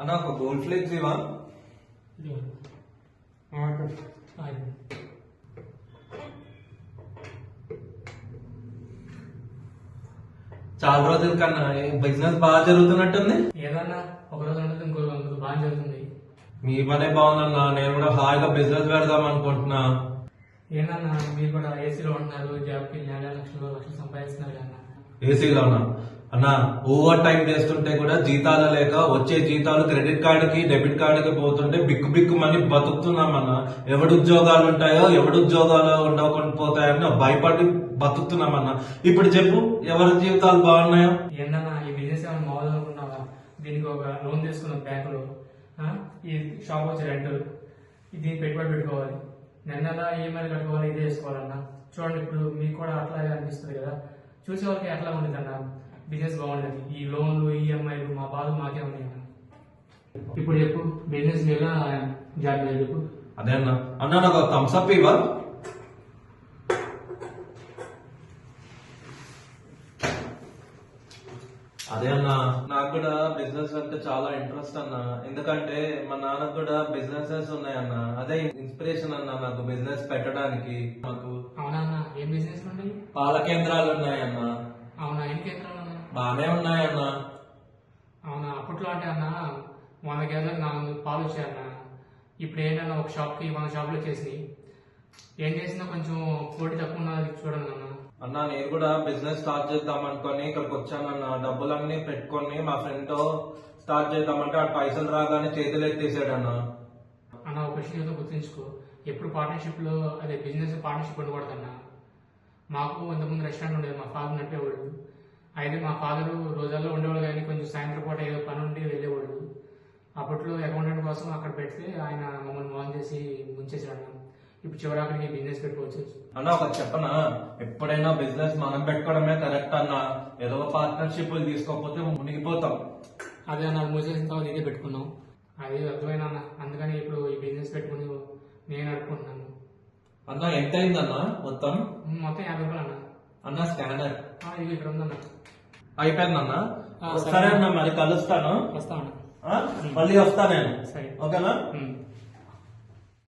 అన్న ఒక gold flakes ఇవా. చాలా రోజుల కన్నా బిజినెస్ బాగా జరుగుతున్నట్టుంది. ఏదన్నా ఒక రోజు ఉంటుంది ఇంకో రోజు బాగా జరుగుతుంది. మీ పనే బాగుందన్నా, నేను కూడా హాయిగా బిజినెస్ పెడదాం అనుకుంటున్నా. ఏంటన్నా మీరు కూడా ఏసీలో ఉంటున్నారు, జాబ్కి నెల లక్షలు సంపాదిస్తున్నారు కదా. ఏసీలో ఉన్నా అన్న, ఓవర్ టైం చేస్తుంటే కూడా జీతాలు లేక వచ్చే జీతాలు క్రెడిట్ కార్డుకి డెబిట్ కార్డుకి పోతుంటే బిక్కు బిక్కు మని బతుకుతున్నామన్నా. ఎవడి ఉద్యోగాలు ఉంటాయో ఎవడి ఉద్యోగాలు ఉండకుండా పోతాయని భయపడి బతుకుతున్నామన్నా. ఇప్పుడు చెప్పు ఎవరి జీవితాలు బాగున్నాయో. ఏంటన్నా ఈ బిజినెస్ ఏమైనా మామూలు అనుకున్నావా? దీనికి ఒక లోన్ తీసుకున్నాం బ్యాంకులో, ఈ షాప్ వచ్చి రెంట్, దీనికి పెట్టుబడి పెట్టుకోవాలి, నెల ఈఎంఐ కట్టుకోవాలి, ఇదే చేసుకోవాలన్నా. చూడండి ఇప్పుడు మీకు కూడా అట్లాగే అనిపిస్తుంది కదా, చూసే వాళ్ళకి ఎట్లా ఉంటుంది అన్న బిజినెస్ బాగుండేది. ఈ లోన్లు ఈఎంఐలు మా బాధలు మాకే ఉన్నాయి అన్న. ఇప్పుడు చెప్పు బిజినెస్ ఎలా జాబ్ చెప్పు. అదే అన్న, అన్న నాకు థమ్స్ అప్ ఇవ్వ. అదే అన్న, నాకు కూడా బిజినెస్ అంటే చాలా ఇంట్రెస్ట్ అన్న. ఎందుకంటే మా నాన్నకు కూడా బిజినెసెస్ ఉన్నాయన్న. అదే ఇన్స్పిరేషన్ అన్న నాకు బిజినెస్ పెట్టడానికి. మాకు అవునా అన్న, ఏం బిజినెస్ ఉన్నాయి? పాల కేంద్రాలు ఉన్నాయన్న. అవునా, ఎన్ని కేంద్రాలు అన్న? బానే ఉన్నాయన్న. అవునా, అప్పట్లో అంటే అన్న 100 కేంద్రాలు 400 పాలు వచ్చాయన్న. ఇప్పుడు ఏంటన్నా ఒక షాప్కి 100 షాపులు చేసి ఏం చేసినా కొంచెం పోటీ తక్కువ ఉన్నది చూడండి అన్న. అన్న నేను కూడా బిజినెస్ స్టార్ట్ చేద్దాం అనుకొని ఇక్కడికి వచ్చానన్న. డబ్బులన్నీ పెట్టుకొని మా ఫ్రెండ్ తో స్టార్ట్ చేద్దామంటే ఆ పైసలు రాగానే చేతులు ఎత్తేసాడన్న. అన్న ఒక విషయం ఏదో గుర్తుంచుకో, ఎప్పుడు పార్ట్నర్షిప్ లో అదే బిజినెస్ పార్ట్నర్షిప్ ఉండకూడదన్న. మాకు ఇంతకుముందు రెస్టారెంట్ ఉండేది, మా ఫాదర్ నడిపేవాళ్ళు. అయితే మా ఫాదర్ రోజాల్లో ఉండేవాళ్ళు కానీ కొంచెం సాయంత్రం పూట ఏదో పని ఉండి వెళ్ళేవాళ్ళు. అప్పట్లో అకౌంటెంట్ కోసం అక్కడ పెడితే ఆయన మమ్మల్ని మోసం చేసి ముంచేసాడు. ఇప్పుడు చివరాఖరికి బిజినెస్ పెట్టుకోవచ్చు. అన్న ఒకటి చెప్పనా, ఎప్పుడైనా బిజినెస్ మనం పెట్టుకోవడమే కరెక్ట్ అన్న. ఏదో పార్ట్నర్షిప్ తీసుకోకపోతే మునిగిపోతాం. అదే అన్న, మూసేసిన తర్వాత ఇదే పెట్టుకున్నాం. అది అర్థమైన అన్న, అందుకని ఇప్పుడు ఈ బిజినెస్ పెట్టుకుని నేను నడుపుకుంటున్నాను. అన్న ఎంత అయిందన్న మొత్తం? మొత్తం 50 రూపాయలు అన్న. అన్న స్కానర్ ఇది ఇక్కడ ఉందన్న. అయిపోయిందన్న. సరే అన్న, మరి కలుస్తాను. వస్తా అన్న. మళ్ళీ వస్తా నేను. సరే ఓకేనా?